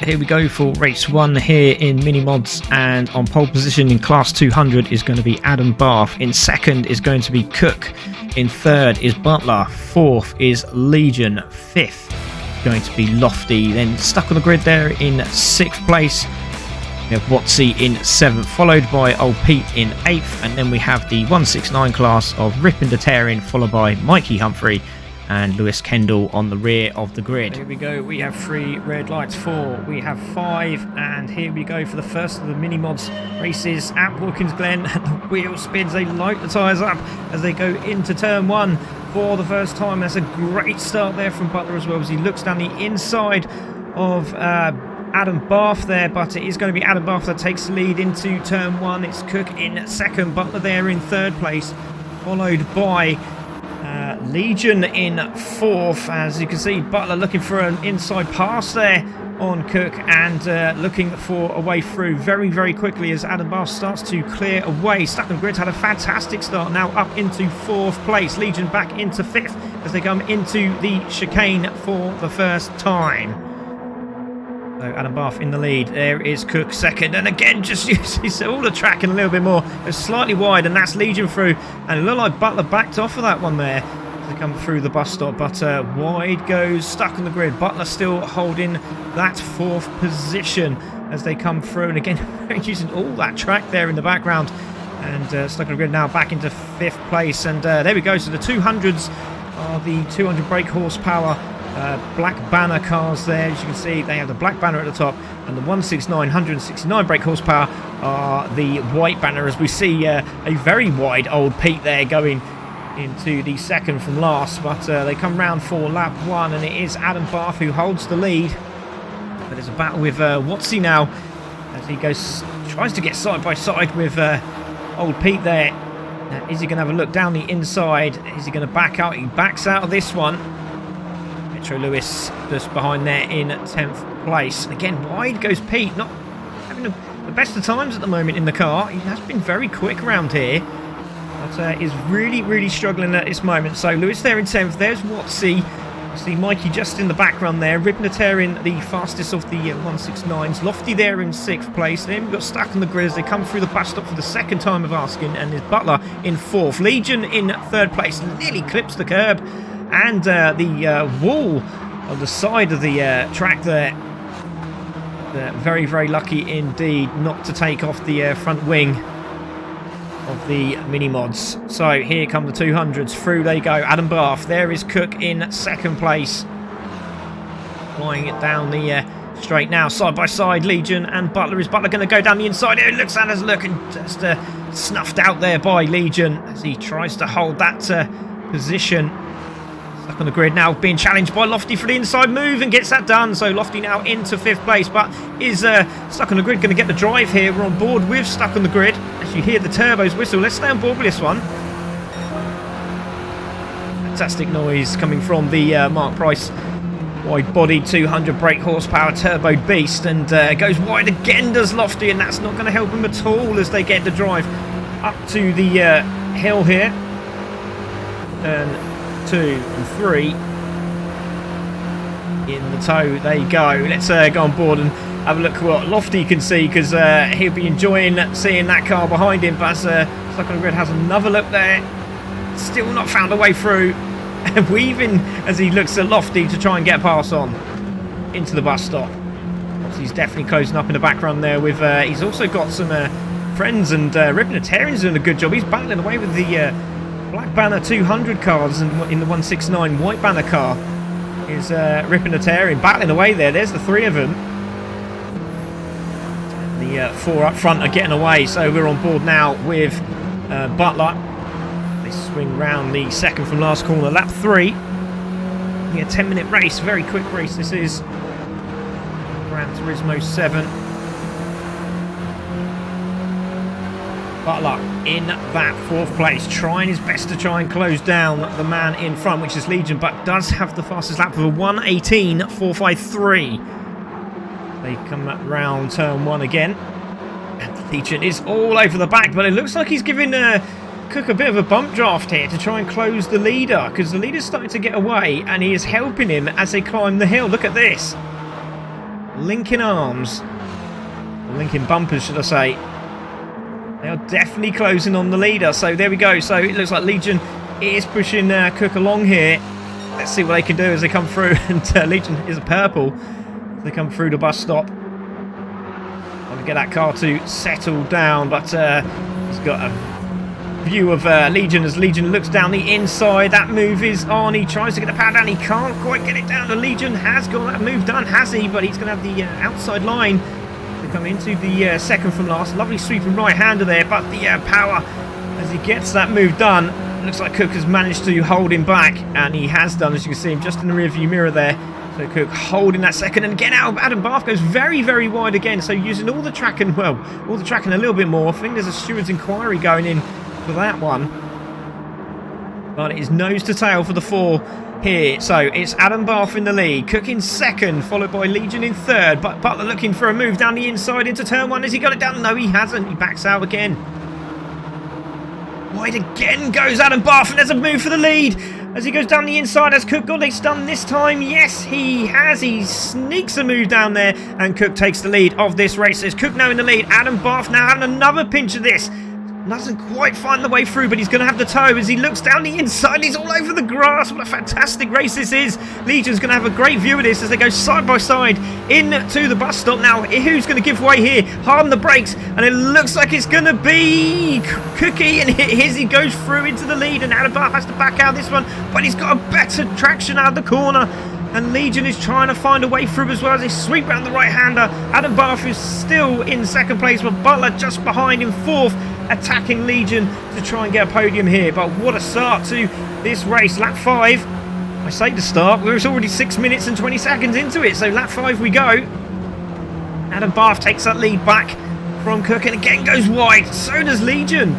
here we go for race 1 here in MINIMODS, and on pole position in class 200 is going to be Adam Bath. In second is going to be Cook. In third is Butler. Fourth is Legion. Fifth is going to be Lofty. Then stuck on the grid there in sixth place, we have Watsy in 7th, followed by Old Pete in 8th, and then we have the 169 class of Rip and Detarian, followed by Mikey Humphrey and Lewis Kendall on the rear of the grid. Here we go, we have 3 red lights, 4, we have 5, and here we go for the first of the MINIMODS races at Watkins Glen, and the wheel spins, they light the tyres up as they go into turn 1 for the first time. That's a great start there from Butler as well, as he looks down the inside of Adam Bath there, but it is going to be Adam Bath that takes the lead into turn 1. It's Cook in second, Butler there in third place, followed by Legion in 4th. As you can see, Butler looking for an inside pass there on Cook, and looking for a way through very, very quickly as Adam Bath starts to clear away. Stuck on the grid, had a fantastic start, now up into 4th place. Legion back into 5th as they come into the chicane for the first time. So Adam Bath in the lead. There is Cook second, and again just uses all the track and a little bit more. It's slightly wide, and that's Legion through, and it looked like Butler backed off of that one there as they come through the bus stop, but wide goes Stuck on the grid. Butler still holding that 4th position as they come through, and again using all that track there in the background, and Stuck on the grid now back into 5th place. And there we go, so the 200s are the 200 brake horsepower black banner cars there. As you can see, they have the black banner at the top, and the 169 169 brake horsepower are the white banner, as we see a very wide Old Pete there going into the second from last, but they come round for lap 1, and it is Adam Bath who holds the lead. But there's a battle with Watsy now as he tries to get side by side with Old Pete there. Now, is he going to have a look down the inside? Is he going to back out? He backs out of this one. Metro Lewis just behind there in 10th place. And again, wide goes Pete, not having the best of times at the moment in the car. He has been very quick around here, but is really, really struggling at this moment. So Lewis there in 10th. There's Watsy. You see Mikey just in the background there. Rip and Detarian, the fastest of the 169s. Lofty there in 6th place. Then we've got Stuck on the grid as they come through the bus stop for the second time of asking, and there's Butler in 4th. Legion in 3rd place. Nearly clips the curb and the wall on the side of the track there. Very, very lucky indeed not to take off the front wing of the MINIMODS. So here come the 200s, through they go. Adam Bath, there is Cook in 2nd place, flying it down the straight now, side by side, Legion and Butler. Is Butler going to go down the inside? It looks at us, look, and just snuffed out there by Legion as he tries to hold that position. Stuck on the grid now, being challenged by Lofty for the inside move, and gets that done. So Lofty now into 5th place, but is Stuck on the grid going to get the drive here? We're on board with Stuck on the grid. As you hear the turbos whistle, let's stay on board with this one. Fantastic noise coming from the Mark Price wide-bodied 200 brake horsepower turbo beast, and goes wide again, does Lofty, and that's not going to help him at all as they get the drive up to the hill here. And 2 and 3 in the tow they go. Let's go on board and have a look at what Lofty can see, because he'll be enjoying seeing that car behind him. But Stuck on the grid has another look there, still not found a way through, and weaving as he looks at Lofty to try and get a pass on into the bus stop. He's definitely closing up in the background there with he's also got some friends, and Rip and Detarian's doing a good job. He's battling away with the Black Banner 200 cars, and in the 169 White Banner car is Rip and Detarian battling away there. There's the 3 of them. The 4 up front are getting away, so we're on board now with Butler. They swing round the second from last corner, lap 3. Yeah, 10-minute race, very quick race this is. Gran Turismo 7. Butler in that 4th place, trying his best to try and close down the man in front, which is Legion, but does have the fastest lap of a 1:18.453. They come round turn 1 again, and Legion is all over the back, but it looks like he's giving Cook a bit of a bump draft here to try and close the leader, because the leader's starting to get away, and he is helping him as they climb the hill. Look at this. linking arms. Or linking bumpers, should I say. They are definitely closing on the leader. So there we go. So it looks like Legion is pushing Cook along here. Let's see what they can do as they come through. And Legion is a purple. They come through the bus stop. Want to get that car to settle down, but he's got a view of Legion as Legion looks down the inside. That move is on. He tries to get the power down. He can't quite get it down. The Legion has got that move done, has he? But he's going to have the outside line to come into the second from last. Lovely sweeping right-hander there, but the power as he gets that move done. Looks like Cook has managed to hold him back, and he has done, as you can see him just in the rear view mirror there. So Cook holding that second, and again out. Adam Barth goes very, very wide again. So using all the track and, well, all the track and a little bit more. I think there's a steward's inquiry going in for that one. But it is nose to tail for the 4 here. So it's Adam Barth in the lead, Cook in second, followed by Legion in third. But Butler looking for a move down the inside into turn 1. Has he got it down? No, he hasn't. He backs out again. Wide again goes Adam Barth, and there's a move for the lead as he goes down the inside. Has Cook got it done this time? Yes, he has. He sneaks a move down there, and Cook takes the lead of this race. There's Cook now in the lead. Adam Barth now having another pinch of this. Doesn't quite find the way through, but he's going to have the toe as he looks down the inside. He's all over the grass. What a fantastic race this is. Legion's going to have a great view of this as they go side by side into the bus stop. Now, who's going to give way here? Harden the brakes, and it looks like it's going to be Cookie, and here's he goes through into the lead, and Adam Barth has to back out this one, but he's got a better traction out of the corner. And Legion is trying to find a way through as well as they sweep around the right-hander. Adam Barth is still in second place, but Butler just behind in fourth, attacking Legion to try and get a podium here. But what a start to this race. Lap 5, I say to start, we're already 6 minutes and 20 seconds into it. So lap 5 we go. Adam Barth takes that lead back from Cook and again goes wide. So does Legion.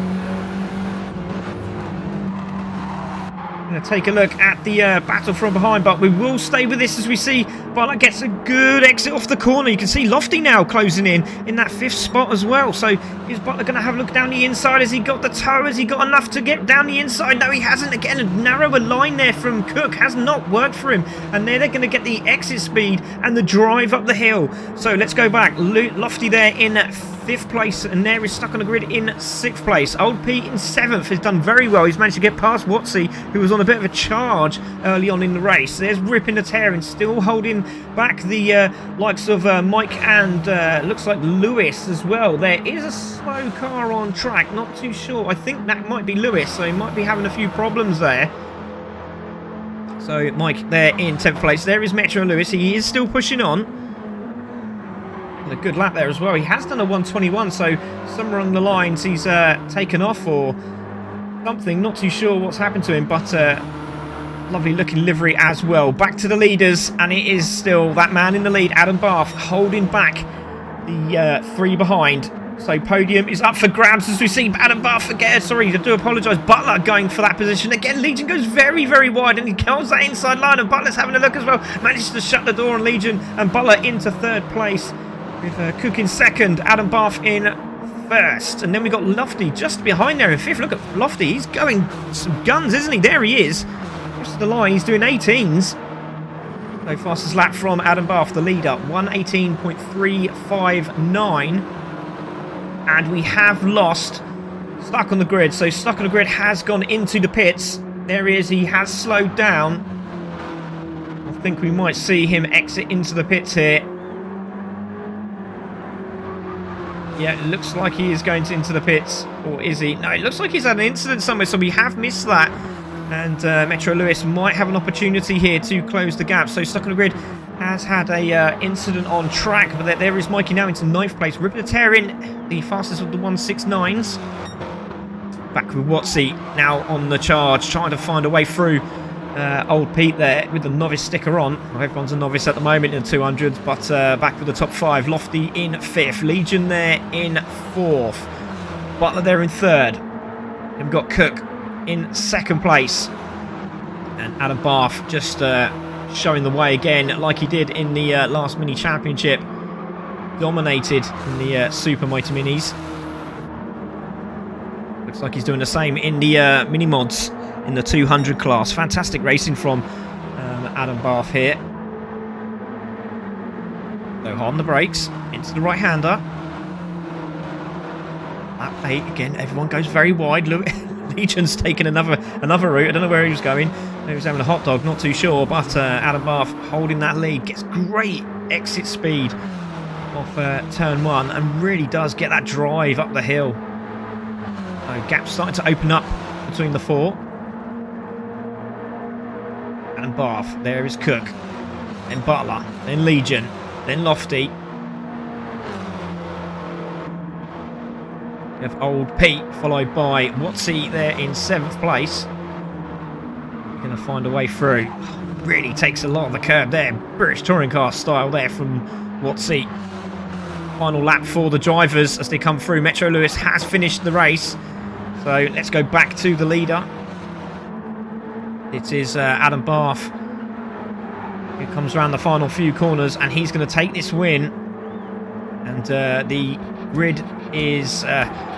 Going to take a look at the battle from behind, but we will stay with this as we see Butler gets a good exit off the corner. You can see Lofty now closing in that 5th spot as well. So is Butler going to have a look down the inside? Has he got the toe? Has he got enough to get down the inside? No, he hasn't. Again, a narrower line there from Cook has not worked for him, and they're going to get the exit speed and the drive up the hill. So let's go back. Lofty there in 5th place, and there is stuck on the grid in 6th place. Old Pete in 7th has done very well. He's managed to get past Watsy, who was on a bit of a charge early on in the race. There's ripping the tearing, still holding back the likes of Mike and looks like Lewis as well. There is a slow car on track, not too sure. I think that might be Lewis, so he might be having a few problems there. So Mike there in 10th place. There is Metro Lewis. He is still pushing on. A good lap there as well. He has done a 121, so somewhere along the lines he's taken off or something. Not too sure what's happened to him, but lovely looking livery as well. Back to the leaders, and it is still that man in the lead, Adam Barth, holding back the 3 behind. So podium is up for grabs as we see Adam Barth again. Sorry, I do apologise. Butler going for that position again. Legion goes very, very wide, and he kills that inside line, and Butler's having a look as well. Manages to shut the door on Legion, and Butler into 3rd place. With Cook in 2nd, Adam Barth in 1st. And then we got Lofty just behind there in 5th. Look at Lofty, he's going some guns, isn't he? There he is. Just the line, he's doing 18s. So fastest lap from Adam Barth, the leader, 1:18.359. And we have lost Stuck on the Grid. So Stuck on the Grid has gone into the pits. There he is, he has slowed down. I think we might see him exit into the pits here. Yeah, it looks like he is going into the pits. Or is he? No, it looks like he's had an incident somewhere, so we have missed that. And Metro Lewis might have an opportunity here to close the gap. So Stuck on the Grid has had a incident on track. But there is Mikey now into 9th place. Ripping a tear in, the fastest of the 169s. Back with Watsy now on the charge, trying to find a way through. Old Pete there with the novice sticker on. Everyone's a novice at the moment in the 200s, but back with the top 5. Lofty in 5th, Legion there in 4th, Butler there in 3rd. And we've got Cook in 2nd place, and Adam Barth just showing the way again like he did in the last mini championship. Dominated in the Super Mighty Minis. Looks like he's doing the same in the mini mods in the 200 class. Fantastic racing from Adam Barth here. So hard on the brakes, into the right-hander. Lap 8 again, everyone goes very wide. Legion's taking another route. I don't know where he was going. Maybe he was having a hot dog, not too sure. But Adam Barth holding that lead, gets great exit speed off turn 1 and really does get that drive up the hill. So gap's starting to open up between the 4. And Barth, there is Cook, then Butler, then Legion, then Lofty. We have Old Pete, followed by Watsy there in 7th place. Going to find a way through. Really takes a lot of the curb there. British touring car style there from Watsy. Final lap for the drivers as they come through. Metro Lewis has finished the race. So let's go back to the leader. It is Adam Barth. He comes around the final few corners and he's going to take this win. And the grid is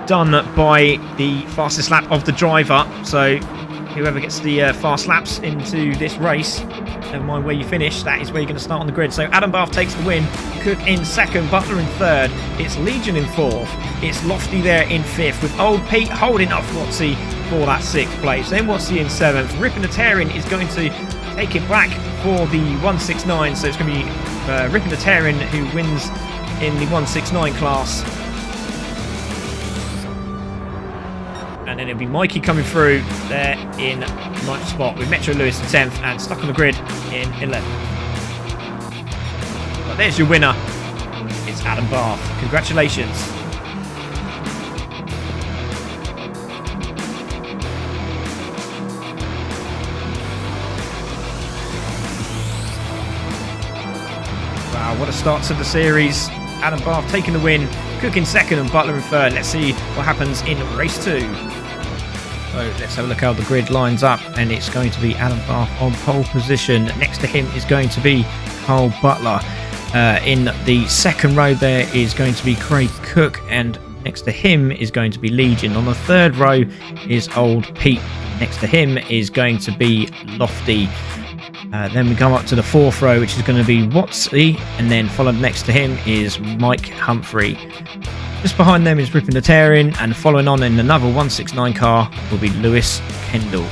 done by the fastest lap of the driver. So whoever gets the fast laps into this race, never mind where you finish, that is where you're going to start on the grid. So Adam Barth takes the win. Cook in 2nd, Butler in 3rd. It's Legion in 4th. It's Lofty there in 5th, with Old Pete holding off Watsy for that 6th place. Then Watsy in 7th. Ripping the Tearing is going to take it back for the 169. So it's going to be Ripping the Tearing who wins in the 169 class. And then it'll be Mikey coming through there in 9th spot with Metro Lewis in 10th and stuck on the grid in 11th. But there's your winner. It's Adam Barth. Congratulations. Wow, what a start to the series. Adam Barth taking the win, Cook in 2nd and Butler in 3rd. Let's see what happens in race 2. So let's have a look how the grid lines up, and it's going to be Adam Barth on pole position. Next to him is going to be Carl Butler. In the 2nd row there is going to be Craig Cook, and next to him is going to be Legion. On the 3rd row is Old Pete. Next to him is going to be Lofty. Then we come up to the 4th row, which is going to be Watsy, and then followed next to him is Mike Humphrey. Just behind them is Ripping the Tearing, and following on in another 169 car will be Lewis Kendall.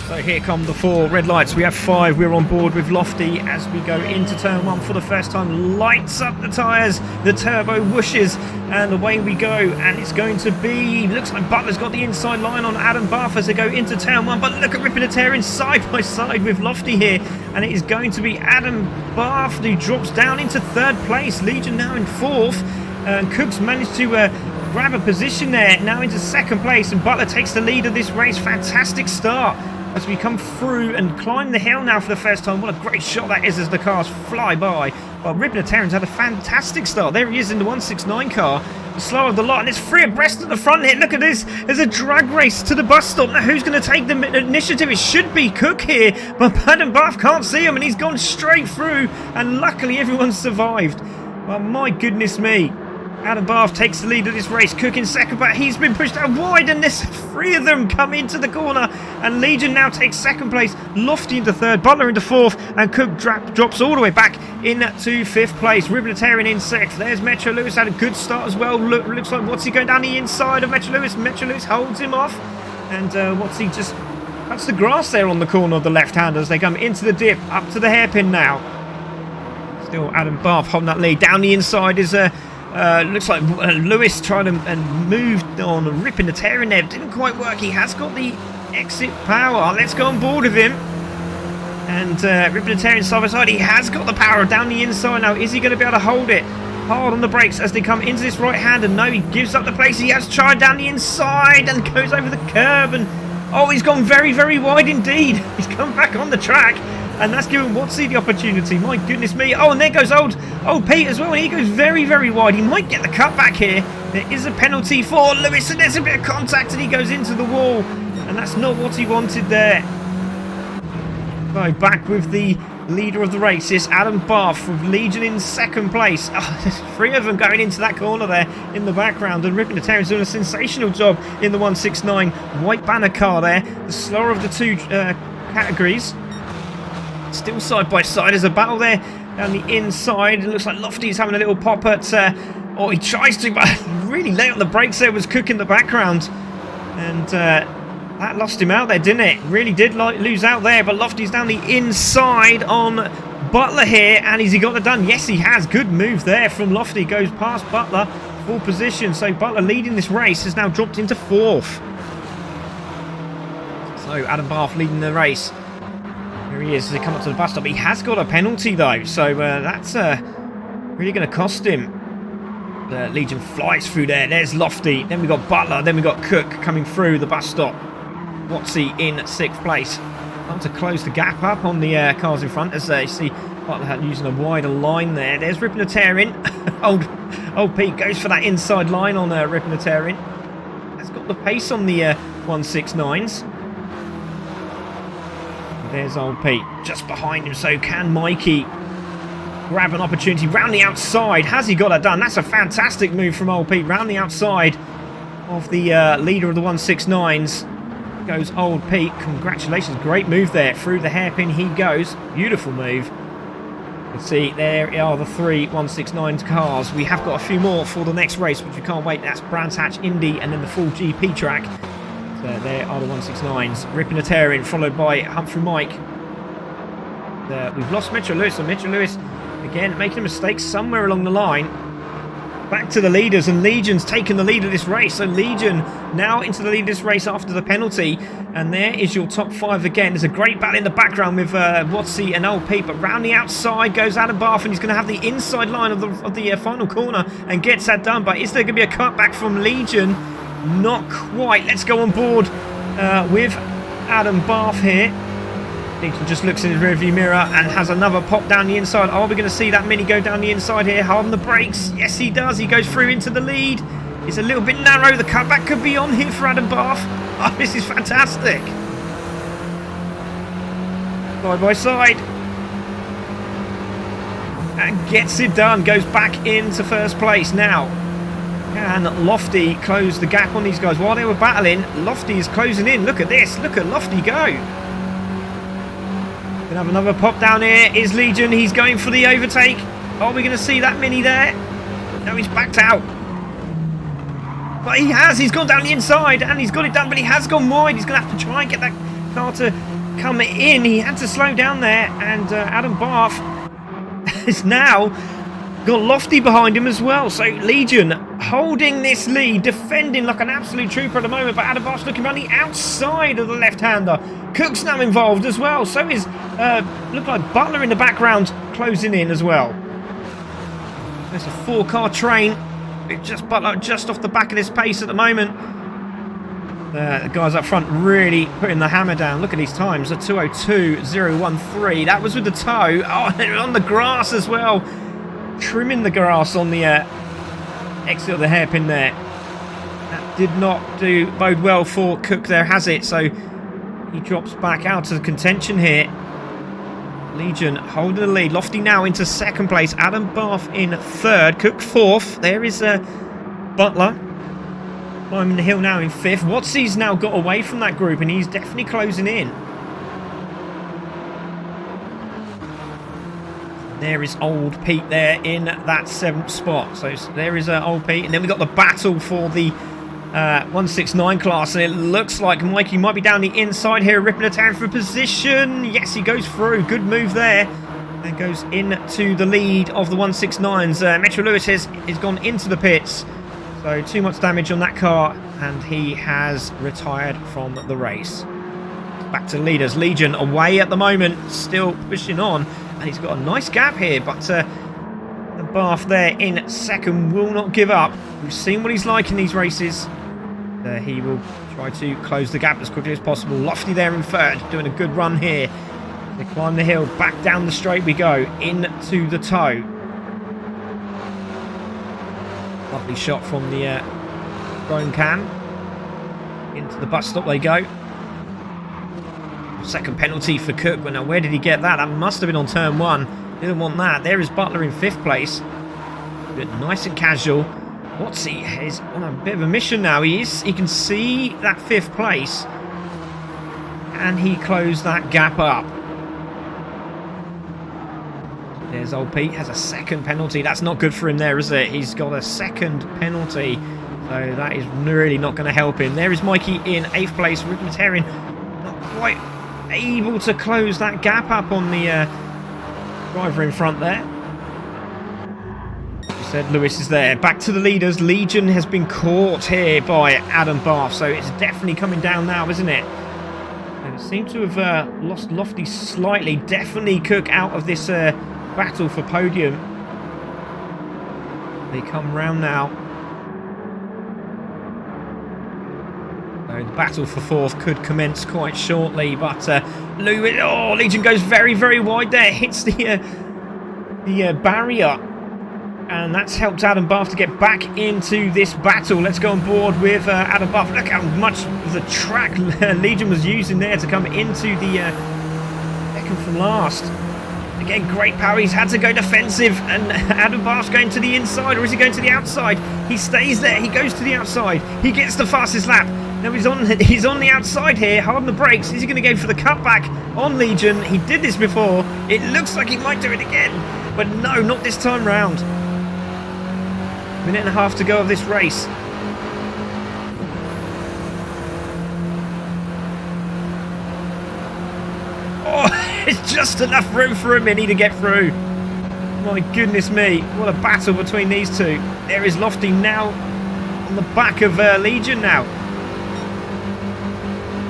So here come the 4 red lights. We have 5. We're on board with Lofty as we go into turn 1 for the first time. Lights up the tyres, the turbo whooshes, and away we go. And it's going to be, looks like Butler's got the inside line on Adam Barth as they go into turn 1. But look at Ripping the Tearing side by side with Lofty here. And it is going to be Adam Barth who drops down into 3rd place. Legion now in 4th. And Cook's managed to grab a position there, now into 2nd place. And Butler takes the lead of this race. Fantastic start as we come through and climb the hill now for the first time. What a great shot that is as the cars fly by. Well, Ripping the Tearing's had a fantastic start. There he is in the 169 car, the slower of the lot, and it's 3 abreast at the front here. Look at this. There's a drag race to the bus stop. Now, who's going to take the initiative? It should be Cook here, but Adam Barth can't see him, and he's gone straight through, and luckily everyone's survived. Well, my goodness me. Adam Barth takes the lead of this race. Cook in 2nd, but he's been pushed out wide, and there's 3 of them come into the corner. And Legion now takes 2nd place. Lofty into 3rd, Butler into 4th, and Cook drops all the way back into 5th place. Ripping the Tearing in 6th. There's Metro Lewis, had a good start as well. Looks like Watsy going down the inside of Metro Lewis. Metro Lewis holds him off, and Watsy just cuts the grass there on the corner of the left-hander as they come into the dip, up to the hairpin now. Still Adam Barth holding that lead. Down the inside is looks like Lewis tried to and moved on, Ripping the Tearing there. Didn't quite work. He has got the exit power. Let's go on board with him. And Ripping the Tearing side by side. He has got the power down the inside now. Is he going to be able to hold it? Hard on the brakes as they come into this right hand. And no, he gives up the place. He has tried down the inside and goes over the curb. And oh, he's gone very, very wide indeed. He's come back on the track. And that's given Watsy the opportunity. My goodness me. Oh, and there goes old Pete as well. And he goes very, very wide. He might get the cut back here. There is a penalty for Lewis. And there's a bit of contact and he goes into the wall. And that's not what he wanted there. So back with the leader of the race is Adam Barth with Legion in 2nd place. Oh, there's 3 of them going into that corner there in the background. And Ripping the Tearing's doing a sensational job in the 169 white banner car there. The slower of the 2 categories. Still side by side. There's a battle there down the inside. It looks like Lofty's having a little pop at... or he tries to, but really late on the brakes there was Cook in the background. And that lost him out there, didn't it? Really did lose out there, but Lofty's down the inside on Butler here. And has he got it done? Yes, he has. Good move there from Lofty. Goes past Butler. Full position. So Butler leading this race has now dropped into 4th. So Adam Barth leading the race. Here he is as they come up to the bus stop. He has got a penalty though, so that's really going to cost him. The Legion flies through there. There's Lofty. Then we got Butler. Then we got Cook coming through the bus stop. Watsy in 6th place. Time to close the gap up on the cars in front as you see Butler using a wider line there. There's ripping a tear in. old Pete goes for that inside line on ripping a tear in. Has got the pace on the 169s. There's old Pete just behind him. So can Mikey grab an opportunity round the outside? Has he got that done? That's a fantastic move from old Pete. Round the outside of the leader of the 169s goes old Pete. Congratulations. Great move there. Through the hairpin he goes. Beautiful move. Let's see, there are the 3 169 cars. We have got a few more for the next race, which we can't wait. That's Brands Hatch Indy and then the full GP track. So there are the 169s. Ripping a tear in, followed by Humphrey Mike. We've lost Mitchell Lewis, and Mitchell Lewis again making a mistake somewhere along the line. Back to the leaders, and Legion's taken the lead of this race. So Legion now into the lead of this race after the penalty. And there is your top 5 again. There's a great battle in the background with Watsy and Old Pete. But round the outside goes Adam Barth, and he's going to have the inside line of the final corner and gets that done. But is there going to be a cutback from Legion? Not quite. Let's go on board with Adam Barth here. Legion just looks in his rearview mirror and has another pop down the inside. Are we going to see that Mini go down the inside here? Hard on the brakes. Yes, he does. He goes through into the lead. It's a little bit narrow. The cutback could be on here for Adam Barth. Oh, this is fantastic. Side by side. And gets it done. Goes back into 1st place now. Can Lofty close the gap on these guys? While they were battling, Lofty is closing in. Look at this. Look at Lofty go. Gonna have another pop down here. Is Legion. He's going for the overtake. Are we going to see that Mini there? No, he's backed out. But he has. He's gone down the inside and he's got it done, but he has gone wide. He's going to have to try and get that car to come in. He had to slow down there, and Adam Barth is now got Lofty behind him as well. So Legion holding this lead, defending like an absolute trooper at the moment, but Adam Barth's looking around the outside of the left-hander. Cook's now involved as well. So is look like Butler in the background closing in as well. There's a 4-car train. It's just Butler just off the back of this pace at the moment. The guys up front really putting the hammer down. Look at these times. A 2:02.013. That was with the toe. Oh, and on the grass as well. Trimming the grass on the exit of the hairpin there. That did not bode well for Cook there, has it? So he drops back out of contention here. Legion holding the lead. Lofty now into 2nd place. Adam Barth in 3rd. Cook 4th. There is Butler climbing the hill now in 5th. Watsy's now got away from that group and he's definitely closing in. There is old Pete there in that 7th spot. So there is old Pete. And then we got the battle for the 169 class. And it looks like Mikey might be down the inside here, ripping a town for position. Yes, he goes through. Good move there. And goes into the lead of the 169s. Metro Lewis has gone into the pits. So too much damage on that car. And he has retired from the race. Back to leaders. Legion away at the moment. Still pushing on. And he's got a nice gap here, but the Barth there in 2nd will not give up. We've seen what he's like in these races. He will try to close the gap as quickly as possible. Lofty there in 3rd, doing a good run here. They climb the hill, back down the straight we go, into the toe. Lovely shot from the drone cam. Into the bus stop they go. 2nd penalty for Cook. Well, now where did he get that? That must have been on turn 1. Didn't want that. There is Butler in 5th place. But nice and casual. Watsy is on a bit of a mission now. He can see that 5th place. And he closed that gap up. There's old Pete, has a second penalty. That's not good for him there, is it? He's got a second penalty. So that is really not going to help him. There is Mikey in 8th place. Ripmatarian not quite able to close that gap up on the driver in front there. As you said, Lewis is there. Back to the leaders. Legion has been caught here by Adam Barth. So it's definitely coming down now, isn't it? And it seemed to have lost Lofty slightly. Definitely Cook out of this battle for podium. They come round now. So the battle for 4th could commence quite shortly, but Lewis, oh, Legion goes very, very wide there, hits the barrier, and that's helped Adam Barth to get back into this battle. Let's go on board with Adam Barth. Look how much of the track Legion was using there to come into the second from last. Again, great power. He's had to go defensive, and Adam Barth's going to the inside, or is he going to the outside? He stays there. He goes to the outside. He gets the fastest lap. Now he's on the outside here. Hard on the brakes. Is he going to go for the cutback on Legion? He did this before. It looks like he might do it again, but no, not this time round. Minute and a half to go of this race. It's just enough room for a Mini to get through. My goodness me, what a battle between these two. There is Lofty now on the back of Legion now.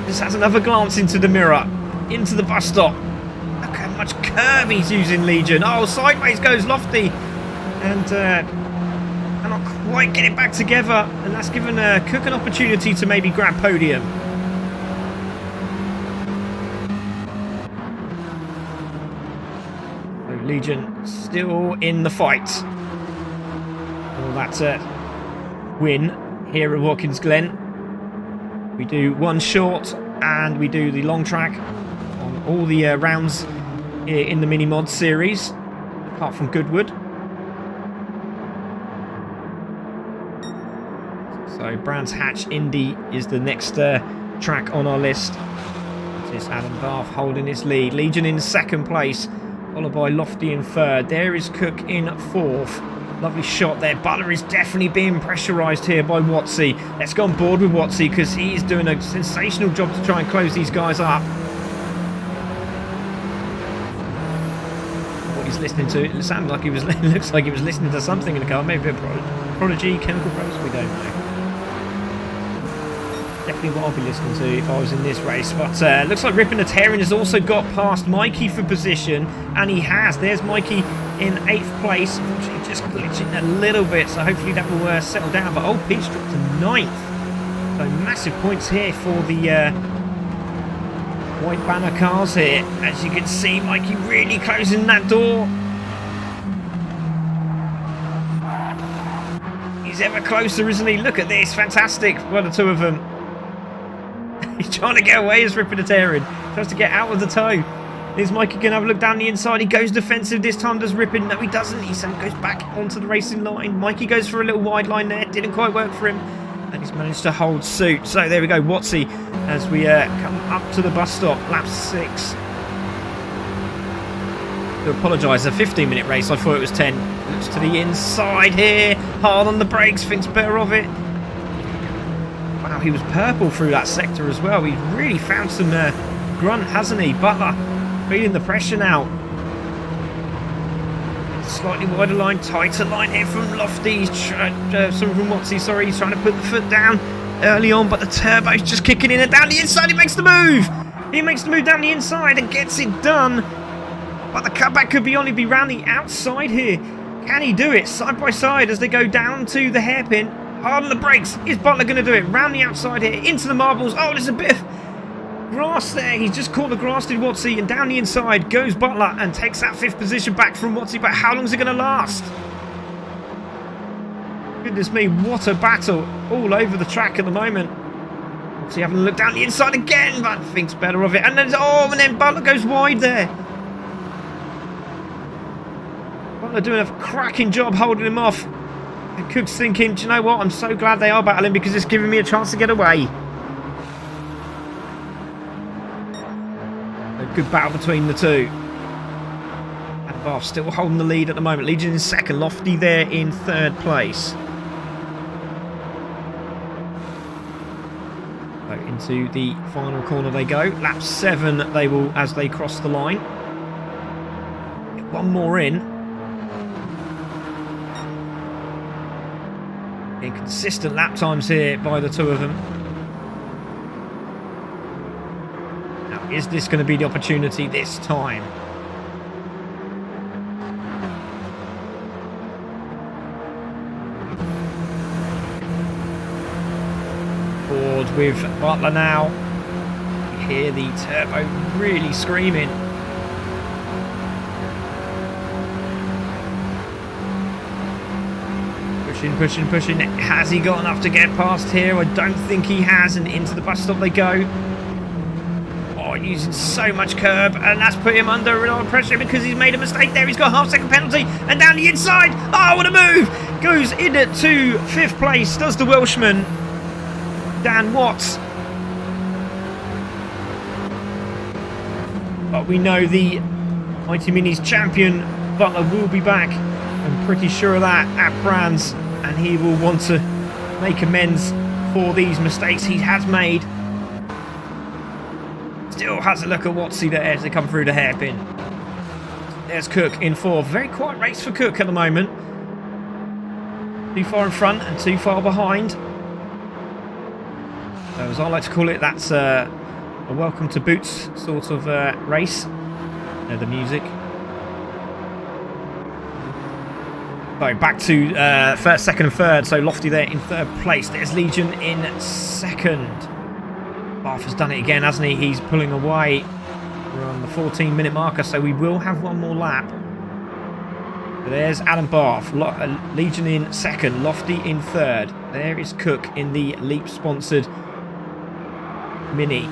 Just has another glance into the mirror, into the bus stop. Look how much curb he's using, Legion. Oh, sideways goes Lofty. And cannot quite get it back together. And that's given Cook an opportunity to maybe grab podium. Legion still in the fight. All that win here at Watkins Glen. We do one short and we do the long track on all the rounds here in the MINIMODS series, apart from Goodwood. So Brands Hatch Indy is the next track on our list. It's Adam Barth holding his lead. Legion in 2nd place, followed by Lofty in 3rd. There is Cook in 4th. Lovely shot there. Butler is definitely being pressurised here by Watsy. Let's go on board with Watsy because he's doing a sensational job to try and close these guys up. What he's listening to, it sounded like he was, looks like he was listening to something in the car. Maybe a Prodigy, Chemical Bros, we don't know. Definitely what I'll be listening to if I was in this race. But looks like Ripmatarian has also got past Mikey for position, and he has. There's Mikey in 8th place. Unfortunately, just glitching a little bit, so hopefully that will settle down. But old Pete's dropped to 9th. So massive points here for the white banner cars here. As you can see, Mikey really closing that door. He's ever closer, isn't he? Look at this. Fantastic. Well, the two of them. He's trying to get away as Ripmatarian. Tries to get out of the tow. Here's Mikey going to have a look down the inside. He goes defensive this time. Does Rippin? No, he doesn't. He goes back onto the racing line. Mikey goes for a little wide line there. Didn't quite work for him. And he's managed to hold suit. So there we go. Watsy as we come up to the bus stop. Lap 6. To apologise. A 15-minute race. I thought it was 10. Looks to the inside here. Hard on the brakes. Thinks better of it. Wow, he was purple through that sector as well. He's really found some grunt, hasn't he? Butler feeling the pressure now. Slightly wider line, tighter line here from Lofty. From Watsy, sorry. He's trying to put the foot down early on, but the turbo's just kicking in and down the inside. He makes the move. He makes the move down the inside and gets it done. But the cutback could only be round the outside here. Can he do it side by side as they go down to the hairpin? Hard on the brakes. Is Butler going to do it? Round the outside here, into the marbles. Oh, there's a bit of grass there. He's just caught the grass, did Watsy, and down the inside goes Butler and takes that 5th position back from Watsy. But how long is it going to last? Goodness me, what a battle all over the track at the moment. Watsy having a look down the inside again, but thinks better of it. And then Butler goes wide there. Butler doing a cracking job holding him off. And Cook's thinking, do you know what? I'm so glad they are battling because it's giving me a chance to get away. A good battle between the two. Adam Bath still holding the lead at the moment. Legion in second. Lofty there in third place. So into the final corner they go. Lap 7 they will as they cross the line. Get one more in. Inconsistent lap times here by the two of them. Now, is this going to be the opportunity this time? Ford with Butler now. You hear the turbo really screaming. Pushing. Has he got enough to get past here? I don't think he has, and into the bus stop they go. Oh, using so much curb, and that's put him under a lot of pressure because he's made a mistake there. He's got a half-second penalty, and down the inside. Oh, what a move! Goes in to 5th place, does the Welshman, Dan Watts. But we know the Mighty Minis champion, Butler, will be back. I'm pretty sure of that at Brands. And he will want to make amends for these mistakes he has made. Still has a look at Watsy there as they come through the hairpin. There's Cook in 4th. Very quiet race for Cook at the moment. Too far in front and too far behind. So as I like to call it, that's a welcome to boots sort of race. The music. So back to first, second and third. So Lofty there in 3rd place. There's Legion in 2nd. Bath has done it again, hasn't he? He's pulling away. We're on the 14-minute marker, so we will have one more lap. There's Adam Bath. Legion in 2nd. Lofty in 3rd. There is Cook in the Leap-sponsored Mini.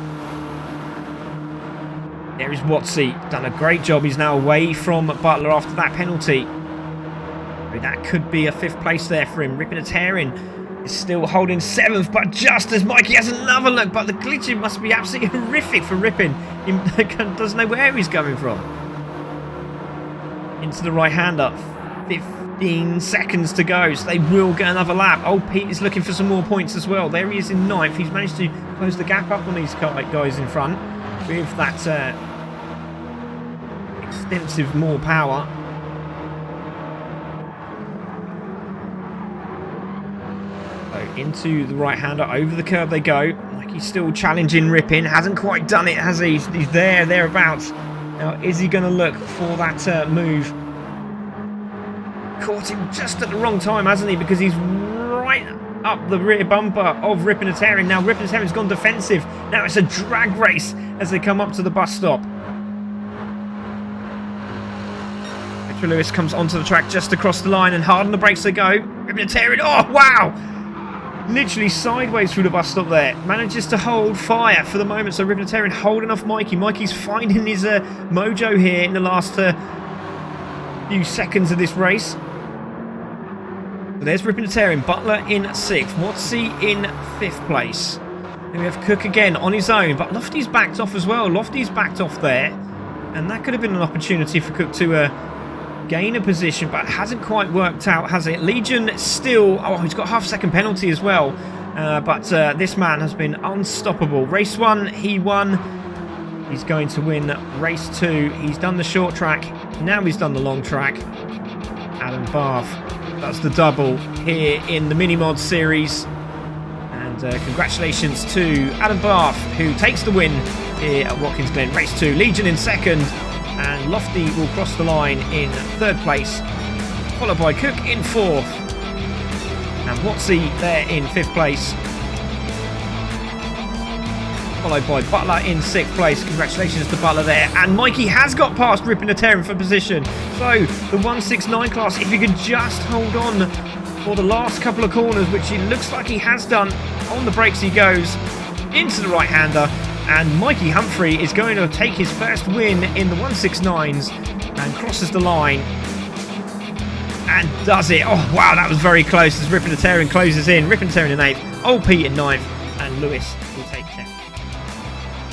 There is Watsy. Done a great job. He's now away from Butler after that penalty. That could be a 5th place there for him. Ripping a tearing is still holding 7th, but just as Mikey has another look, but the glitching must be absolutely horrific for Rippin. He doesn't know where he's coming from. Into the right-hander. 15 seconds to go, so they will get another lap. Old Pete is looking for some more points as well. There he is in 9th. He's managed to close the gap up on these guys in front with that extensive more power. Into the right-hander, over the curb they go. Mikey's still challenging Rippin. Hasn't quite done it, has he? He's thereabouts. Now, is he going to look for that move? Caught him just at the wrong time, hasn't he? Because he's right up the rear bumper of Rippin and Tearing. Now, Rippin and Tearing's gone defensive. Now it's a drag race as they come up to the bus stop. Lewis comes onto the track just across the line, and hard on the brakes they go. Rippin and Tearing. Oh, wow! Literally sideways through the bus stop there. Manages to hold fire for the moment. So Rippin and Tearing holding off Mikey. Mikey's finding his mojo here in the last few seconds of this race. But there's Rippin and Tearing. Butler in 6th. Watsy in 5th place. Then we have Cook again on his own. But Lofty's backed off as well. Lofty's backed off there. And that could have been an opportunity for Cook to gain a position, but hasn't quite worked out, has it? Legion still, oh, he's got half-second penalty as well, but this man has been unstoppable. Race 1 he won. He's going to win race 2. He's done the short track, now he's done the long track. Adam Bath does the double here in the MINIMODS Series, and congratulations to Adam Bath, who takes the win here at Watkins Glen. Race 2, Legion in 2nd. And Lofty will cross the line in 3rd place, followed by Cook in 4th. And Watsy there in 5th place, followed by Butler in 6th place. Congratulations to Butler there. And Mikey has got past Rippin and Tearing for position. So the 169 class, if he could just hold on for the last couple of corners, which it looks like he has done. On the brakes he goes into the right-hander. And Mikey Humphrey is going to take his first win in the 169s and crosses the line and does it. Oh, wow, that was very close as Rippin and Tearing closes in. Rippin and Tearing in 8th, Old Pete in 9th, and Lewis will take 10th.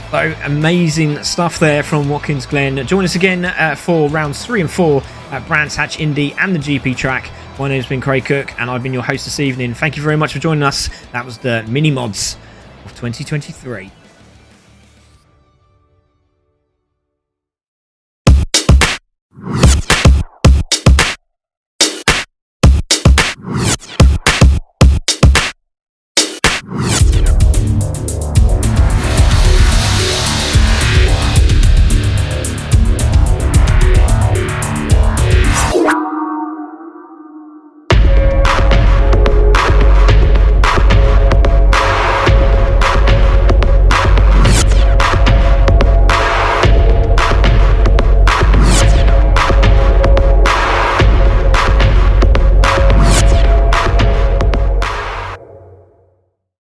So amazing stuff there from Watkins Glen. Join us again for rounds 3 and 4 at Brands Hatch Indy and the GP track. My name's been Craig Cook and I've been your host this evening. Thank you very much for joining us. That was the mini mods of 2023.